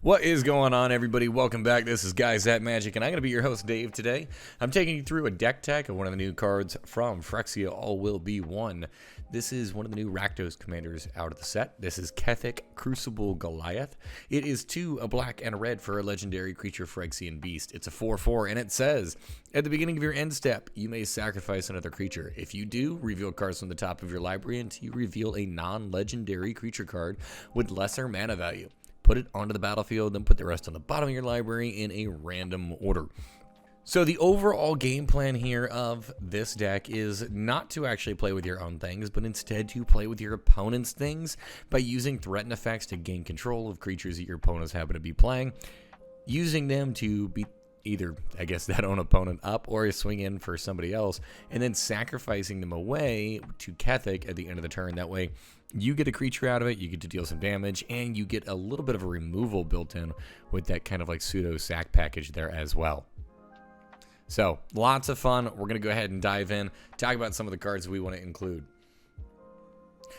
What is going on, everybody? Welcome back. This is Guys at Magic, and I'm going to be your host, Dave, today. I'm taking you through a deck tech of one of the new cards from Phyrexia All Will Be One. This is one of the new Rakdos commanders out of the set. This is Kethek, Crucible, Goliath. It is 2, a black and a red for a legendary creature Phyrexian beast. It's a 4/4, and it says, at the beginning of your end step, you may sacrifice another creature. If you do, reveal cards from the top of your library until you reveal a non-legendary creature card with lesser mana value. Put it onto the battlefield, then put the rest on the bottom of your library in a random order. So the overall game plan here of this deck is not to actually play with your own things, but instead to play with your opponent's things by using threaten effects to gain control of creatures that your opponents happen to be playing, using them to beat either, I guess, that own opponent up or swing in for somebody else, and then sacrificing them away to Kethek at the end of the turn. That way, you get a creature out of it, you get to deal some damage, and you get a little bit of a removal built in with that kind of like pseudo sack package there as well. So, lots of fun. We're going to go ahead and dive in, talk about some of the cards we want to include.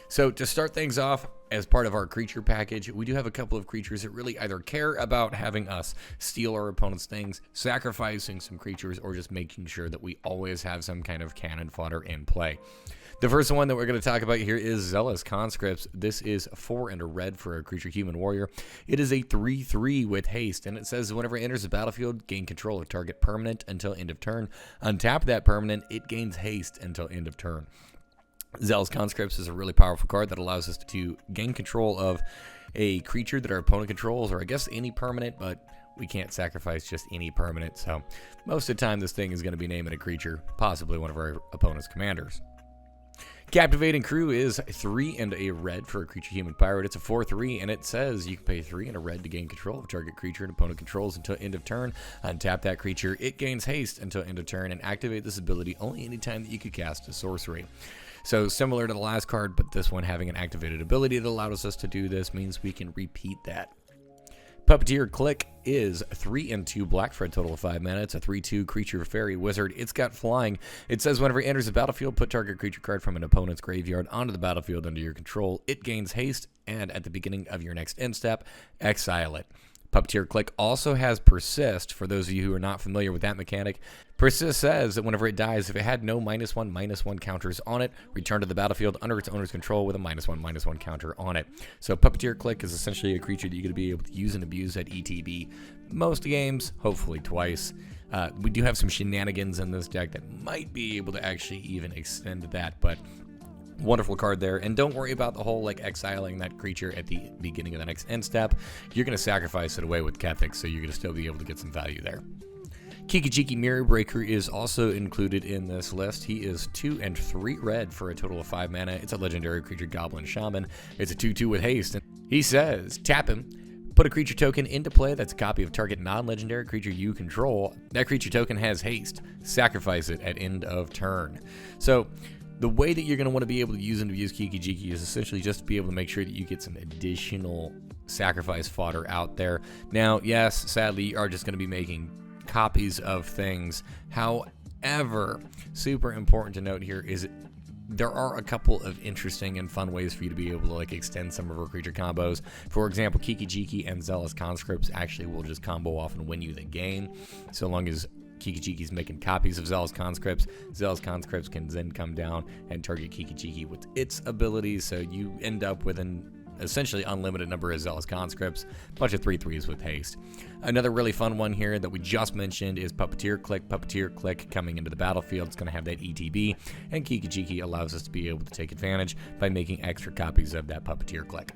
So, to start things off, as part of our creature package, we do have a couple of creatures that really either care about having us steal our opponent's things, sacrificing some creatures, or just making sure that we always have some kind of cannon fodder in play. The first one that we're going to talk about here is Zealous Conscripts. This is 4 and a red for a creature human warrior. It is a 3/3 with haste, and it says whenever it enters the battlefield, gain control of target permanent until end of turn. Untap that permanent, it gains haste until end of turn. Zealous Conscripts is a really powerful card that allows us to gain control of a creature that our opponent controls, or I guess any permanent, but we can't sacrifice just any permanent, so most of the time this thing is going to be naming a creature, possibly one of our opponent's commanders. Captivating Crew is 3 and a red for a creature human pirate. It's a 4/3, and it says you can pay 3 and a red to gain control of target creature and opponent controls until end of turn. Untap that creature, it gains haste until end of turn, and activate this ability only anytime that you could cast a sorcery. So similar to the last card, but this one having an activated ability that allows us to do this means we can repeat that. Puppeteer Click is 3 and 2 black for a total of 5 mana. It's a 3/2 creature fairy wizard. It's got flying. It says whenever it enters the battlefield, put target creature card from an opponent's graveyard onto the battlefield under your control. It gains haste, and at the beginning of your next end step, exile it. Puppeteer Click also has Persist. For those of you who are not familiar with that mechanic, Persist says that whenever it dies, if it had no -1/-1 counters on it, return to the battlefield under its owner's control with a -1/-1 counter on it. So Puppeteer Click is essentially a creature that you're going to be able to use and abuse at ETB most games, hopefully twice. We do have some shenanigans in this deck that might be able to actually even extend that, but wonderful card there. And don't worry about the whole like exiling that creature at the beginning of the next end step. You're going to sacrifice it away with Kethek, so you're going to still be able to get some value there. Kiki Mirror Breaker is also included in this list. He is 2 and 3 red for a total of 5 mana. It's a legendary creature Goblin Shaman. It's a 2/2 with haste. And he says, tap him, put a creature token into play that's a copy of target non-legendary creature you control. That creature token has haste. Sacrifice it at end of turn. So the way that you're going to want to be able to use and abuse Kiki is essentially just to be able to make sure that you get some additional sacrifice fodder out there. Now, yes, sadly, you are just going to be making copies of things. However, super important to note here is there are a couple of interesting and fun ways for you to be able to like extend some of our creature combos. For example, Kiki and Zealous Conscripts actually will just combo off and win you the game, so long as Kiki-Jiki's making copies of Zealous Conscripts. Zealous Conscripts can then come down and target Kiki-Jiki with its abilities, so you end up with an essentially unlimited number of Zealous Conscripts, a bunch of 3/3s with haste. Another really fun one here that we just mentioned is Puppeteer Click. Puppeteer Click coming into the battlefield, it's going to have that ETB, and Kiki-Jiki allows us to be able to take advantage by making extra copies of that Puppeteer Click.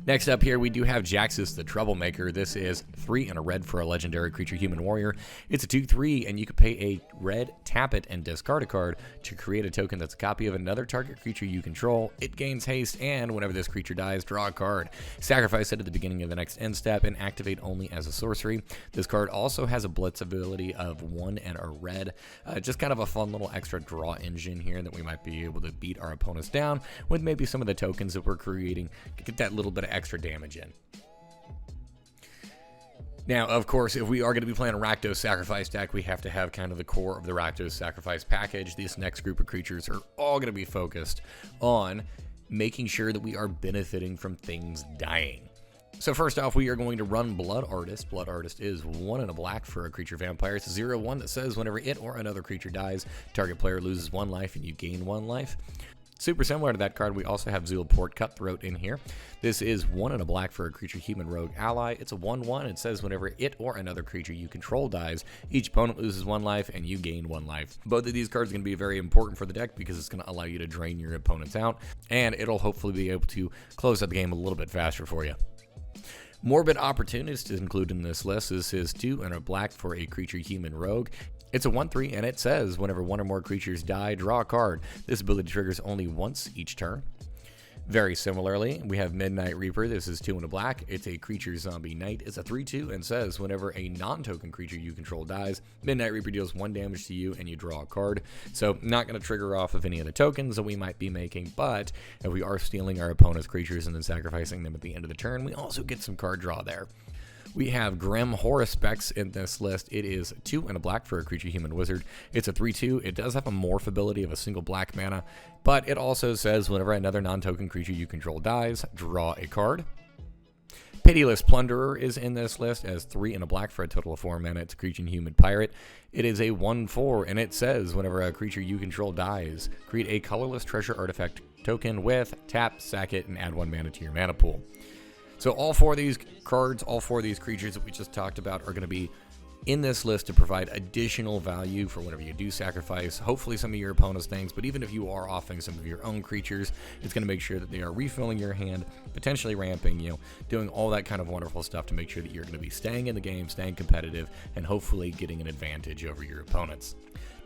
Next up here, we do have Jaxus the Troublemaker. This is 3 and a red for a legendary creature human warrior. It's a 2/3, and you can pay a red, tap it, and discard a card to create a token that's a copy of another target creature you control. It gains haste, and whenever this creature dies, draw a card. Sacrifice it at the beginning of the next end step and activate only as a sorcery. This card also has a blitz ability of 1 and a red. Just kind of a fun little extra draw engine here that we might be able to beat our opponents down with maybe some of the tokens that we're creating to get that little bit of extra damage in. Now, of course, if we are going to be playing a Rakdos Sacrifice deck, we have to have kind of the core of the Rakdos Sacrifice package. This next group of creatures are all going to be focused on making sure that we are benefiting from things dying. So first off, we are going to run Blood Artist. Blood Artist is 1 and a black for a creature vampire. It's a 0/1 that says whenever it or another creature dies, target player loses 1 life and you gain 1 life. Super similar to that card, we also have Zulaport Cutthroat in here. This is 1 and a black for a creature human rogue ally. It's a 1/1. It says whenever it or another creature you control dies, each opponent loses 1 life and you gain 1 life. Both of these cards are going to be very important for the deck because it's going to allow you to drain your opponents out, and it'll hopefully be able to close out the game a little bit faster for you. Morbid Opportunist is included in this list. This is 2 and a black for a creature human rogue. It's a 1/3, and it says whenever 1 or more creatures die, draw a card. This ability triggers only once each turn. Very similarly, we have Midnight Reaper. This is 2 and a black. It's a creature zombie knight. It's a 3/2 and says whenever a non-token creature you control dies, Midnight Reaper deals 1 damage to you and you draw a card. So not going to trigger off of any of the tokens that we might be making, but if we are stealing our opponent's creatures and then sacrificing them at the end of the turn, we also get some card draw there. We have Grim Horospex in this list. It is 2 and a black for a creature human wizard. It's a 3/2. It does have a morph ability of a single black mana, but it also says whenever another non-token creature you control dies, draw a card. Pitiless Plunderer is in this list as 3 and a black for a total of 4 mana. It's a creature human pirate. It is a 1/4, and it says whenever a creature you control dies, create a colorless treasure artifact token with tap, sack it, and add 1 mana to your mana pool. So all 4 of these cards, all 4 of these creatures that we just talked about are going to be in this list to provide additional value for whenever you do sacrifice, hopefully some of your opponent's things, but even if you are offing some of your own creatures, it's going to make sure that they are refilling your hand, potentially ramping, doing all that kind of wonderful stuff to make sure that you're going to be staying in the game, staying competitive, and hopefully getting an advantage over your opponents.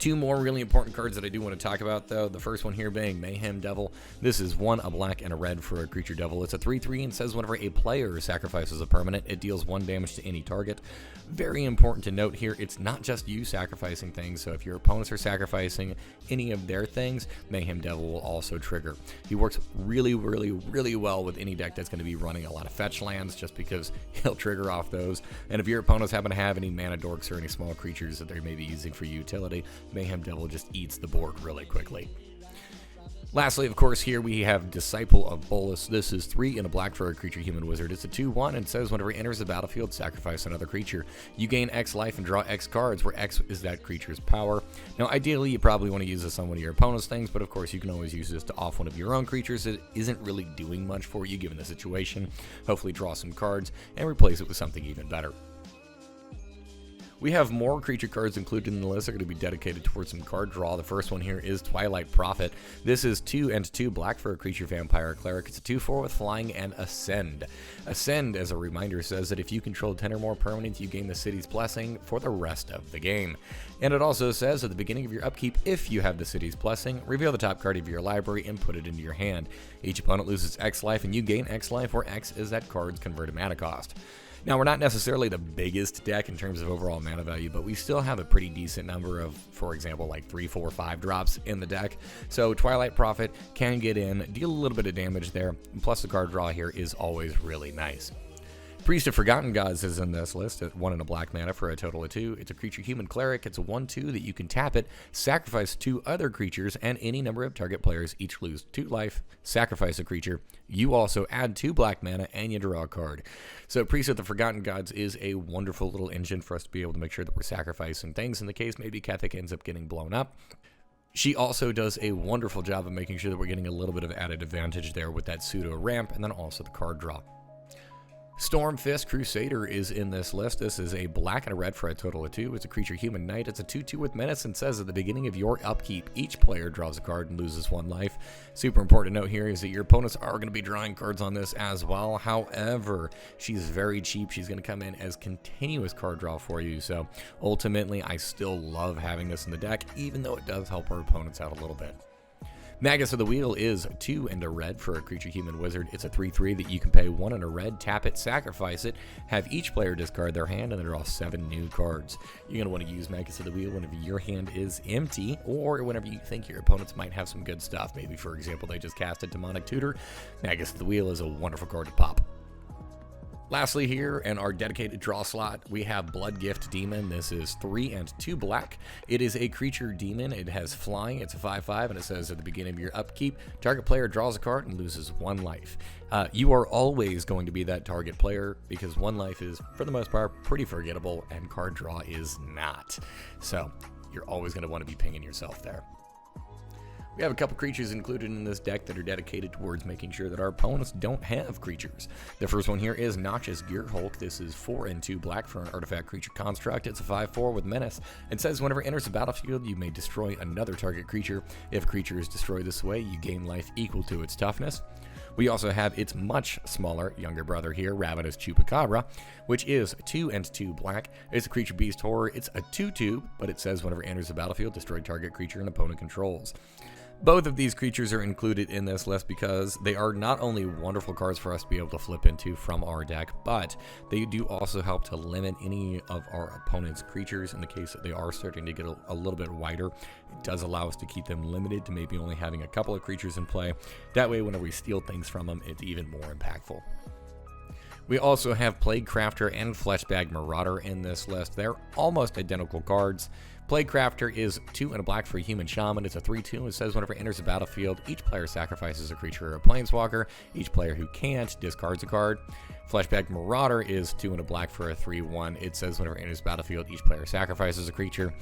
2 more really important cards that I do want to talk about, though. The first one here being Mayhem Devil. This is 1 a black and a red for a creature devil. It's a 3/3 and says whenever a player sacrifices a permanent, it deals 1 damage to any target. Very important to note here, it's not just you sacrificing things, so if your opponents are sacrificing any of their things, Mayhem Devil will also trigger. He works really, really, really well with any deck that's going to be running a lot of fetch lands, just because he'll trigger off those. And if your opponents happen to have any mana dorks or any small creatures that they may be using for utility, Mayhem Devil just eats the board really quickly. Lastly, of course, here we have Disciple of Bolas. This is 3 and a black for a creature human wizard. It's a 2/1 and says whenever it enters the battlefield, sacrifice another creature. You gain X life and draw X cards, where X is that creature's power. Now, ideally, you probably want to use this on one of your opponent's things, but of course, you can always use this to off one of your own creatures that isn't really doing much for you given the situation. Hopefully, draw some cards and replace it with something even better. We have more creature cards included in the list. They're going to be dedicated towards some card draw. The first one here is Twilight Prophet. This is 2 and 2 black for a creature vampire cleric. It's a 2/4 with flying and Ascend. Ascend, as a reminder, says that if you control 10 or more permanents, you gain the city's blessing for the rest of the game. And it also says at the beginning of your upkeep, if you have the city's blessing, reveal the top card of your library and put it into your hand. Each opponent loses X life and you gain X life, where X is that card's converted mana cost. Now, we're not necessarily the biggest deck in terms of overall mana value, but we still have a pretty decent number of, for example, like 3, 4, 5 drops in the deck. So Twilight Prophet can get in, deal a little bit of damage there, and plus the card draw here is always really nice. Priest of Forgotten Gods is in this list at 1 and a black mana for a total of 2. It's a creature human cleric. It's a 1/2 that you can tap it, sacrifice 2 other creatures, and any number of target players each lose 2 life, sacrifice a creature. You also add 2 black mana and you draw a card. So Priest of the Forgotten Gods is a wonderful little engine for us to be able to make sure that we're sacrificing things. In the case maybe Kethek ends up getting blown up, she also does a wonderful job of making sure that we're getting a little bit of added advantage there with that pseudo ramp and then also the card draw. Stormfist Crusader is in this list. This is a black and a red for a total of 2. It's a creature human knight. It's a 2/2 with menace and says at the beginning of your upkeep, each player draws a card and loses 1 life. Super important to note here is that your opponents are going to be drawing cards on this as well. However, she's very cheap. She's going to come in as continuous card draw for you. So ultimately, I still love having this in the deck, even though it does help our opponents out a little bit. Magus of the Wheel is 2 and a red for a creature human wizard. It's a 3/3 that you can pay 1 and a red, tap it, sacrifice it, have each player discard their hand, and then draw 7 new cards. You're going to want to use Magus of the Wheel whenever your hand is empty, or whenever you think your opponents might have some good stuff. Maybe, for example, they just casted Demonic Tutor. Magus of the Wheel is a wonderful card to pop. Lastly here, in our dedicated draw slot, we have Blood Gift Demon. This is 3 and 2 black. It is a creature demon. It has flying. It's a 5/5, and it says at the beginning of your upkeep, target player draws a card and loses 1 life. You are always going to be that target player because 1 life is, for the most part, pretty forgettable, and card draw is not. So you're always going to want to be pinging yourself there. We have a couple creatures included in this deck that are dedicated towards making sure that our opponents don't have creatures. The first one here is Noxious Gearhulk. This is 4 and 2 black for an artifact creature construct. It's a 5/4 with menace. It says whenever it enters the battlefield, you may destroy another target creature. If a creature is destroyed this way, you gain life equal to its toughness. We also have its much smaller younger brother here, Ravenous Chupacabra, which is 2 and 2 black. It's a creature beast horror. It's a 2/2, but it says whenever it enters the battlefield, destroy target creature an opponent controls. Both of these creatures are included in this list because they are not only wonderful cards for us to be able to flip into from our deck, but they do also help to limit any of our opponent's creatures in the case that they are starting to get a little bit wider. It does allow us to keep them limited to maybe only having a couple of creatures in play. That way, whenever we steal things from them, it's even more impactful. We also have Plague Crafter and Fleshbag Marauder in this list. They're almost identical cards. Plague Crafter is 2 and a black for a Human Shaman. It's a 3/2. It says whenever it enters the battlefield, each player sacrifices a creature or a planeswalker. Each player who can't discards a card. Fleshbag Marauder is 2 and a black for a 3/1. It says whenever it enters the battlefield, each player sacrifices a creature.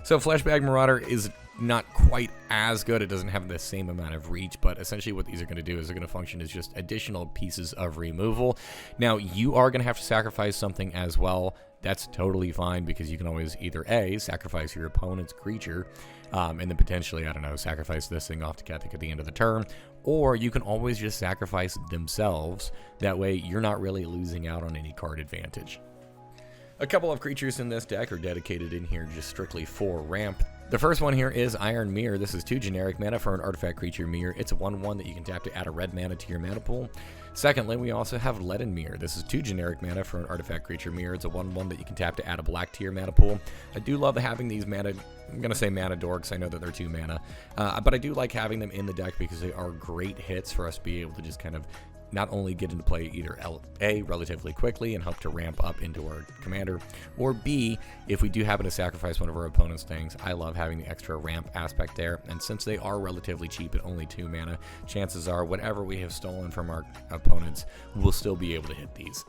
So Fleshbag Marauder is not quite as good. It doesn't have the same amount of reach, but essentially what these are going to do is they're going to function as just additional pieces of removal. Now, you are going to have to sacrifice something as well. That's totally fine because you can always either A, sacrifice your opponent's creature, and then potentially, I don't know, sacrifice this thing off to Kethek at the end of the turn, or you can always just sacrifice themselves. That way, you're not really losing out on any card advantage. A couple of creatures in this deck are dedicated in here just strictly for ramp. The first one here is Iron Mirror. This is 2 generic mana for an artifact creature mirror. It's a 1/1 that you can tap to add a red mana to your mana pool. Secondly, we also have Leaden Mirror. This is 2 generic mana for an artifact creature mirror. It's a 1/1 that you can tap to add a black to your mana pool. I do love having these mana, I'm going to say mana dorks. I know that they're 2 mana, but I do like having them in the deck because they are great hits for us to be able to just kind of not only get into play either A, relatively quickly and help to ramp up into our commander, or B, if we do happen to sacrifice one of our opponent's things, I love having the extra ramp aspect there. And since they are relatively cheap at only 2 mana, chances are whatever we have stolen from our opponents, we'll still be able to hit these.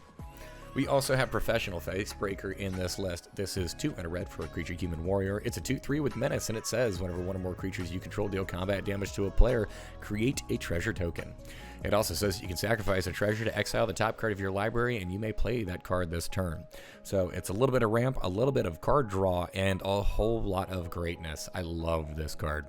We also have Professional Facebreaker in this list. This is 2 and a red for a creature human warrior. It's a 2/3 with menace, and it says whenever one or more creatures you control deal combat damage to a player, create a treasure token. It also says you can sacrifice a treasure to exile the top card of your library, and you may play that card this turn. So it's a little bit of ramp, a little bit of card draw, and a whole lot of greatness. I love this card.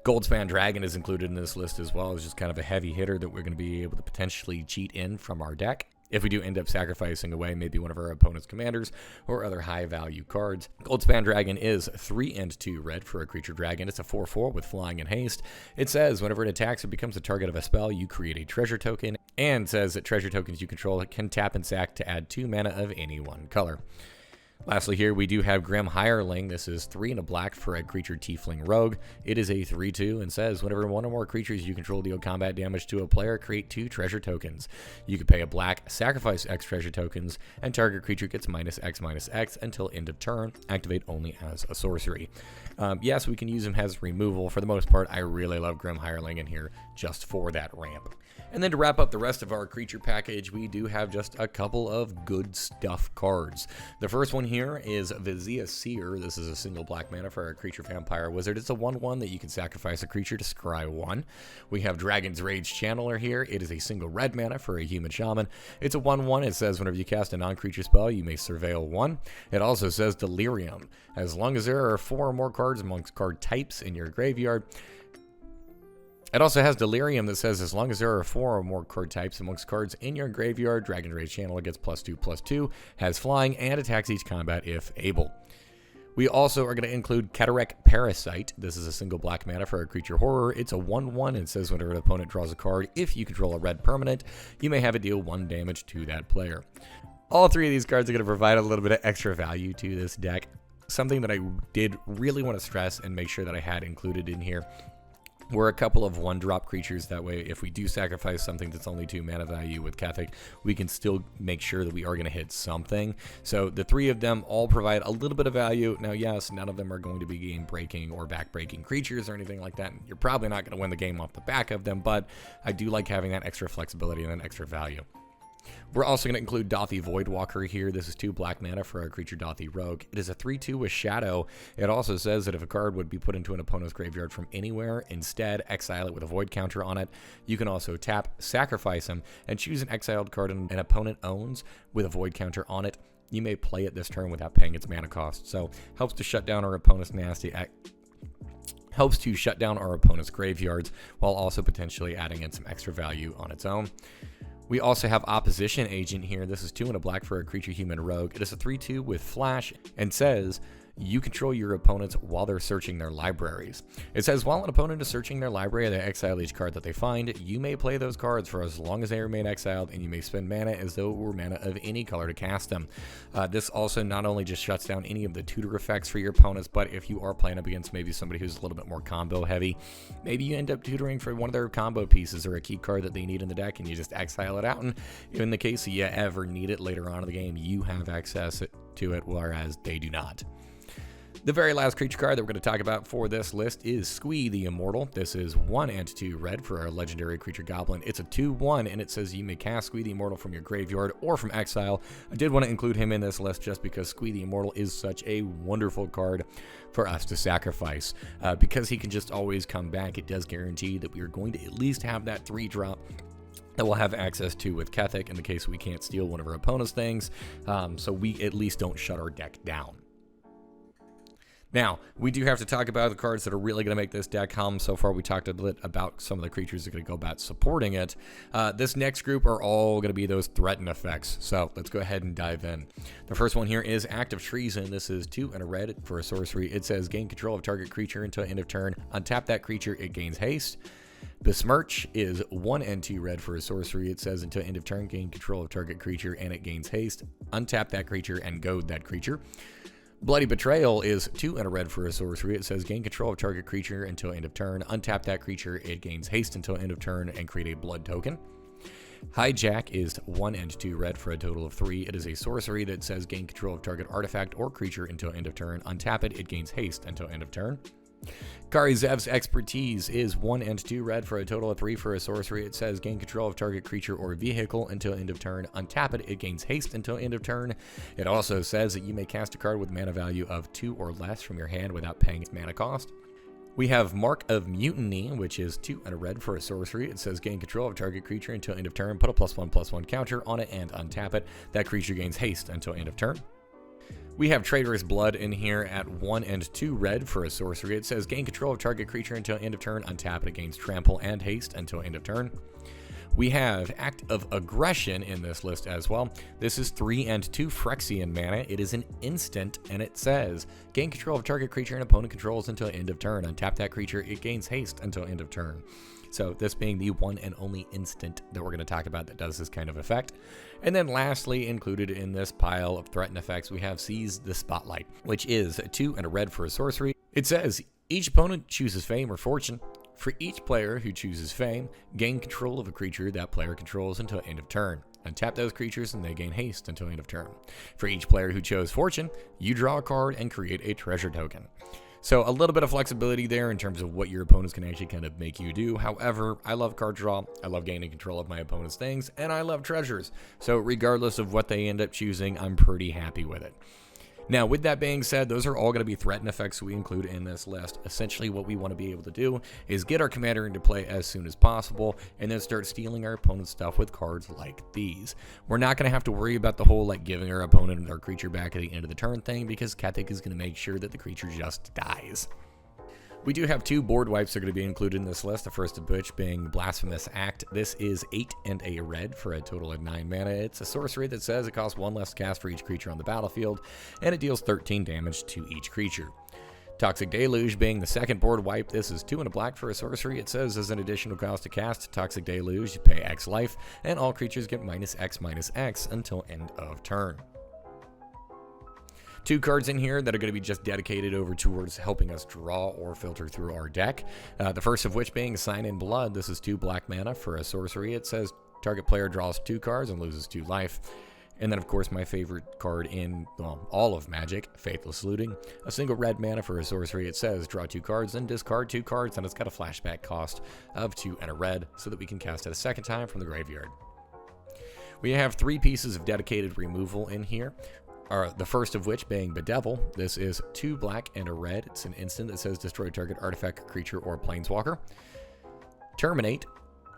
Goldspan Dragon is included in this list as well. It's just kind of a heavy hitter that we're going to be able to potentially cheat in from our deck if we do end up sacrificing away maybe one of our opponent's commanders or other high-value cards. Goldspan Dragon is 3 and 2 red for a creature dragon. It's a 4/4 with flying and haste. It says whenever it attacks or becomes the target of a spell, you create a treasure token, and says that treasure tokens you control can tap and sack to add 2 mana of any one color. Lastly here, we do have Grim Hireling. This is 3 and a black for a creature tiefling rogue. It is a 3/2 and says whenever one or more creatures you control deal combat damage to a player, create 2 treasure tokens. You can pay a black, sacrifice X treasure tokens, and target creature gets -X/-X until end of turn. Activate only as a sorcery. Yes, we can use him as removal. For the most part, I really love Grim Hireling in here just for that ramp. And then to wrap up the rest of our creature package, we do have just a couple of good stuff cards. The first one here is Vizia Seer. This is a single black mana for a creature vampire wizard. It's a 1/1 that you can sacrifice a creature to scry 1. We have Dragon's Rage Channeler here. It is a single red mana for a human shaman. It's a 1/1. It says whenever you cast a non-creature spell, you may surveil 1. It also says Delirium. As long as there are 4 or more cards amongst card types in your graveyard, it also has Delirium that says as long as there are 4 or more card types amongst cards in your graveyard, Dragon's Rage Channeler gets +2/+2, has flying, and attacks each combat if able. We also are going to include Kethek Parasite. This is a single black mana for a creature horror. It's a 1/1 and says whenever an opponent draws a card, if you control a red permanent, you may have it deal 1 damage to that player. All 3 of these cards are going to provide a little bit of extra value to this deck. Something that I did really want to stress and make sure that I had included in here We're a couple of 1-drop creatures. That way, if we do sacrifice something that's only 2 mana value with Kethek, we can still make sure that we are going to hit something. So the 3 of them all provide a little bit of value. Now, yes, none of them are going to be game-breaking or back-breaking creatures or anything like that. You're probably not going to win the game off the back of them, but I do like having that extra flexibility and that extra value. We're also going to include Dothy Voidwalker here. This is 2 black mana for our creature Dothy Rogue. It is a 3/2 with Shadow. It also says that if a card would be put into an opponent's graveyard from anywhere, instead exile it with a void counter on it. You can also tap, sacrifice him, and choose an exiled card an opponent owns with a void counter on it. You may play it this turn without paying its mana cost. So helps to shut down our opponent's helps to shut down our opponent's graveyards while also potentially adding in some extra value on its own. We also have Opposition Agent here. This is 2 and a black for a creature human rogue. It is a 3/2 with flash and says you control your opponents while they're searching their libraries. It says while an opponent is searching their library, they exile each card that they find. You may play those cards for as long as they remain exiled, and you may spend mana as though it were mana of any color to cast them. This also not only just shuts down any of the tutor effects for your opponents, but if you are playing up against maybe somebody who's a little bit more combo heavy, maybe you end up tutoring for one of their combo pieces or a key card that they need in the deck, and you just exile it out, and in the case you ever need it later on in the game, you have access to it, whereas they do not. The very last creature card that we're going to talk about for this list is Squee the Immortal. This is 1 and 2 red for our legendary creature goblin. It's a 2/1, and it says you may cast Squee the Immortal from your graveyard or from exile. I did want to include him in this list just because Squee the Immortal is such a wonderful card for us to sacrifice. Because he can just always come back, it does guarantee that we are going to at least have that 3-drop that we'll have access to with Kethek in the case we can't steal one of our opponent's things, so we at least don't shut our deck down. Now, we do have to talk about the cards that are really going to make this deck hum. So far, we talked a bit about some of the creatures that are going to go about supporting it. This next group are all going to be those threaten effects. So let's go ahead and dive in. The first one here is Act of Treason. This is 2 and a red for a sorcery. It says gain control of target creature until end of turn. Untap that creature, it gains haste. Besmirch is 1 and 2 red for a sorcery. It says until end of turn, gain control of target creature and it gains haste. Untap that creature and goad that creature. Bloody Betrayal is 2 and a red for a sorcery. It says gain control of target creature until end of turn. Untap that creature, it gains haste until end of turn and create a blood token. Hijack is 1 and 2 red for a total of 3. It is a sorcery that says gain control of target artifact or creature until end of turn. Untap it, it gains haste until end of turn. Kari Zev's Expertise is 1 and 2 red for a total of 3 for a sorcery. It says gain control of target creature or vehicle until end of turn. Untap it, it gains haste until end of turn. It also says that you may cast a card with mana value of 2 or less from your hand without paying its mana cost. We have Mark of Mutiny, which is 2 and a red for a sorcery. It says gain control of target creature until end of turn. Put a +1/+1 counter on it and untap it. That creature gains haste until end of turn. We have Traitorous Blood in here at 1 and 2 red for a sorcery. It says gain control of target creature until end of turn. Untap it, it gains trample and haste until end of turn. We have Act of Aggression in this list as well. This is 3 and 2 Phyrexian mana. It is an instant, and it says gain control of target creature and opponent controls until end of turn. Untap that creature, it gains haste until end of turn. So this being the one and only instant that we're going to talk about that does this kind of effect. And then lastly, included in this pile of threatened effects, we have Seize the Spotlight, which is a 2 and a red for a sorcery. It says each opponent chooses Fame or Fortune. For each player who chooses Fame, gain control of a creature that player controls until end of turn. Untap those creatures and they gain haste until end of turn. For each player who chose Fortune, you draw a card and create a treasure token. So a little bit of flexibility there in terms of what your opponents can actually kind of make you do. However, I love card draw, I love gaining control of my opponent's things, and I love treasures. So regardless of what they end up choosing, I'm pretty happy with it. Now, with that being said, those are all going to be threatened effects we include in this list. Essentially, what we want to be able to do is get our commander into play as soon as possible, and then start stealing our opponent's stuff with cards like these. We're not going to have to worry about the whole, like, giving our opponent our creature back at the end of the turn thing, because Kethek is going to make sure that the creature just dies. We do have 2 board wipes that are going to be included in this list, the first of which being Blasphemous Act. This is 8 and a red for a total of 9 mana. It's a sorcery that says it costs 1 less to cast for each creature on the battlefield, and it deals 13 damage to each creature. Toxic Deluge being the second board wipe. This is 2 and a black for a sorcery. It says as an additional cost to cast Toxic Deluge, you pay X life, and all creatures get -X/-X until end of turn. 2 cards in here that are going to be just dedicated over towards helping us draw or filter through our deck. The first of which being Sign in Blood. This is 2 black mana for a sorcery. It says target player draws 2 cards and loses 2 life. And then, of course, my favorite card in all of Magic, Faithless Looting. A single red mana for a sorcery. It says draw 2 cards and discard 2 cards, and it's got a flashback cost of 2 and a red, so that we can cast it a second time from the graveyard. We have 3 pieces of dedicated removal in here. The first of which being Bedevil. This is 2 black and a red. It's an instant that says destroy target artifact, creature, or planeswalker. Terminate,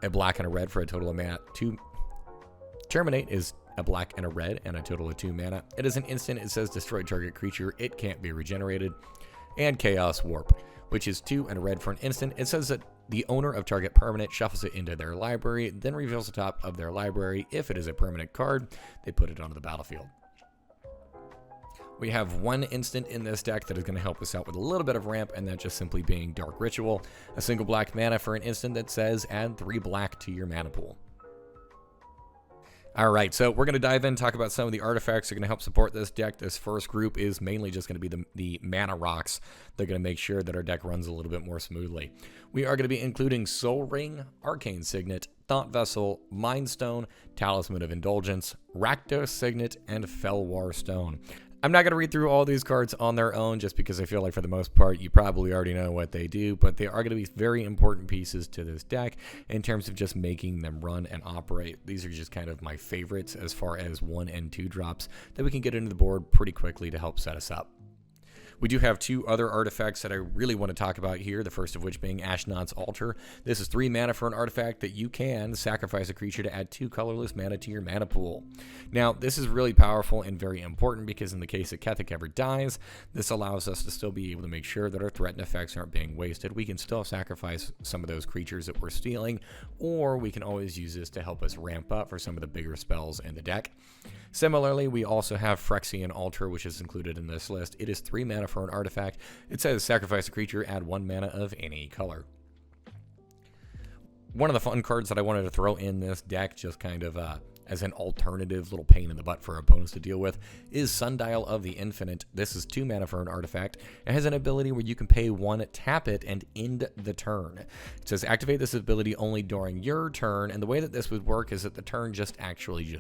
a black and a red for a total of mana 2. Terminate is a black and a red and a total of 2 mana. It is an instant. It says destroy target creature. It can't be regenerated. And Chaos Warp, which is 2 and a red for an instant. It says that the owner of target permanent shuffles it into their library, then reveals the top of their library. If it is a permanent card, they put it onto the battlefield. We have 1 instant in this deck that is going to help us out with a little bit of ramp, and that just simply being Dark Ritual. A single black mana for an instant that says add 3 black to your mana pool. Alright, so we're going to dive in and talk about some of the artifacts that are going to help support this deck. This first group is mainly just going to be the mana rocks. They're going to make sure that our deck runs a little bit more smoothly. We are going to be including Soul Ring, Arcane Signet, Thought Vessel, Mind Stone, Talisman of Indulgence, Rakdos Signet, and Felwar Stone. I'm not going to read through all these cards on their own just because I feel like for the most part you probably already know what they do, but they are going to be very important pieces to this deck in terms of just making them run and operate. These are just kind of my favorites as far as 1 and 2 drops that we can get into the board pretty quickly to help set us up. We do have 2 other artifacts that I really want to talk about here, the first of which being Ashnod's Altar. This is 3 mana for an artifact that you can sacrifice a creature to add 2 colorless mana to your mana pool. Now, this is really powerful and very important because in the case that Kethek ever dies, this allows us to still be able to make sure that our threatened effects aren't being wasted. We can still sacrifice some of those creatures that we're stealing, or we can always use this to help us ramp up for some of the bigger spells in the deck. Similarly, we also have Phyrexian Altar, which is included in this list. It is 3 mana for an artifact. It says sacrifice a creature, add 1 mana of any color. One of the fun cards that I wanted to throw in this deck, just kind of as an alternative little pain in the butt for opponents to deal with, is Sundial of the Infinite. This is 2 mana for an artifact. It has an ability where you can pay 1, tap it, and end the turn. It says activate this ability only during your turn, and the way that this would work is that the turn just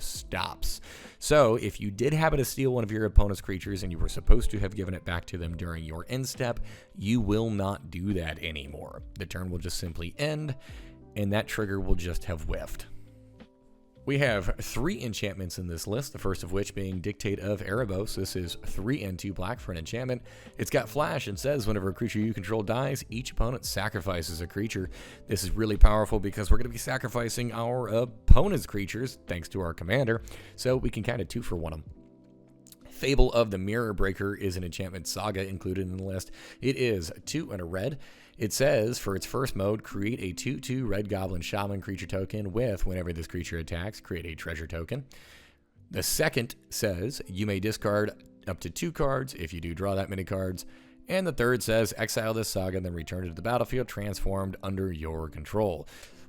stops. So if you did happen to steal one of your opponent's creatures and you were supposed to have given it back to them during your end step, you will not do that anymore. The turn will just simply end, and that trigger will just have whiffed. We have 3 enchantments in this list, the first of which being Dictate of Erebos. This is 3 and 2 black for an enchantment. It's got flash and says whenever a creature you control dies, each opponent sacrifices a creature. This is really powerful because we're going to be sacrificing our opponent's creatures thanks to our commander, so we can kind of 2-for-1 them. Fable of the Mirror Breaker is an enchantment saga included in the list. It is 2 and a red. It says, for its first mode, create a 2/2 red goblin shaman creature token with, whenever this creature attacks, create a treasure token. The second says, you may discard up to 2 cards if you do draw that many cards. And the third says, exile this saga, then return it to the battlefield transformed under your control.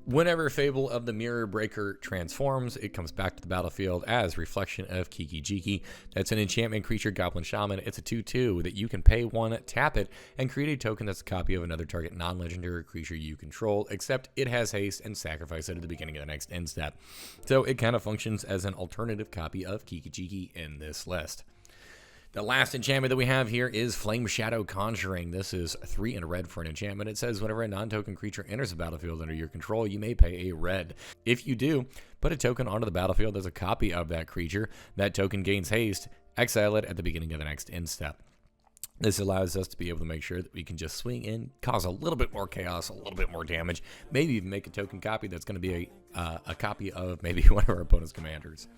Whenever Fable of the Mirror Breaker transforms, it comes back to the battlefield as Reflection of Kiki Jiki. That's an enchantment creature, Goblin Shaman. It's a 2/2 that you can pay 1, tap it, and create a token that's a copy of another target non-legendary creature you control, except it has haste and sacrifice it at the beginning of the next end step. So it kind of functions as an alternative copy of Kiki Jiki in this list. The last enchantment that we have here is Flame Shadow Conjuring. This is 3 and a red for an enchantment. It says whenever a non-token creature enters the battlefield under your control, you may pay a red. If you do, put a token onto the battlefield as a copy of that creature. That token gains haste. Exile it at the beginning of the next end step. This allows us to be able to make sure that we can just swing in, cause a little bit more chaos, a little bit more damage, maybe even make a token copy that's going to be a copy of maybe one of our opponent's commanders.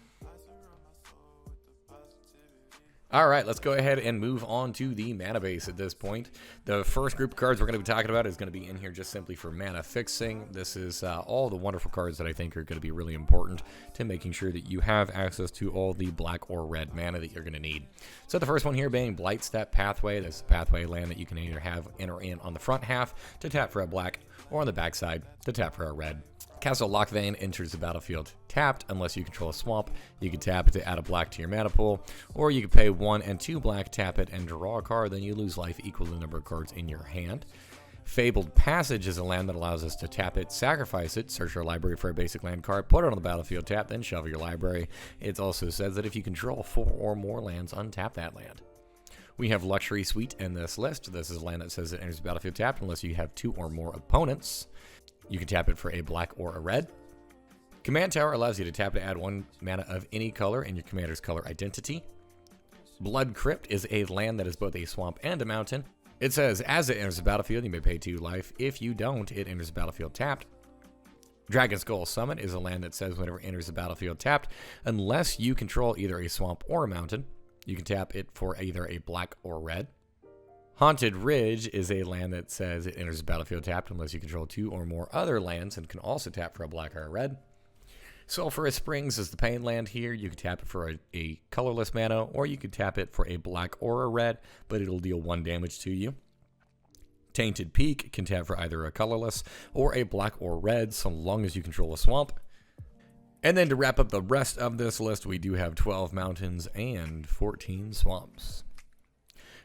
All right, let's go ahead and move on to the mana base at this point. The first group of cards we're going to be talking about is going to be in here just simply for mana fixing. This is all the wonderful cards that I think are going to be really important to making sure that you have access to all the black or red mana that you're going to need. So the first one here being Blightstep Pathway. This is a pathway land that you can either have enter in on the front half to tap for a black or on the back side to tap for a red. Castle Lochvane enters the battlefield tapped unless you control a swamp. You can tap it to add a black to your mana pool, or you can pay 1 and 2 black, tap it, and draw a card. Then you lose life equal to the number of cards in your hand. Fabled Passage is a land that allows us to tap it, sacrifice it, search your library for a basic land card, put it on the battlefield tap, then shuffle your library. It also says that if you control 4 or more lands, untap that land. We have Luxury Suite in this list. This is a land that says it enters the battlefield tapped unless you have 2 or more opponents. You can tap it for a black or a red. Command Tower allows you to tap to add 1 mana of any color in your commander's color identity. Blood Crypt is a land that is both a swamp and a mountain. It says, as it enters the battlefield, you may pay 2 life. If you don't, it enters the battlefield tapped. Dragon Skull Summit is a land that says whenever it enters the battlefield tapped, unless you control either a swamp or a mountain, you can tap it for either a black or red. Haunted Ridge is a land that says it enters the battlefield tapped unless you control 2 or more other lands, and can also tap for a black or a red. Sulphurous Springs is the pain land here. You can tap it for a colorless mana, or you can tap it for a black or a red, but it'll deal 1 damage to you. Tainted Peak can tap for either a colorless or a black or red, so long as you control a swamp. And then to wrap up the rest of this list, we do have 12 mountains and 14 swamps.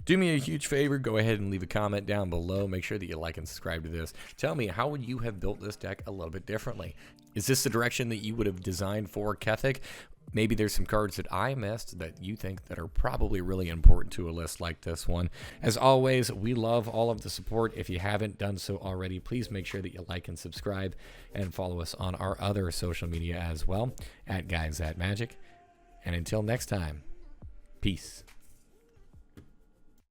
Do me a huge favor, go ahead and leave a comment down below. Make sure that you like and subscribe to this. Tell me, how would you have built this deck a little bit differently? Is this the direction that you would have designed for Kethek? Maybe there's some cards that I missed that you think that are probably really important to a list like this one. As always, we love all of the support. If you haven't done so already, please make sure that you like and subscribe and follow us on our other social media as well, at Guys That Magic. And until next time, peace.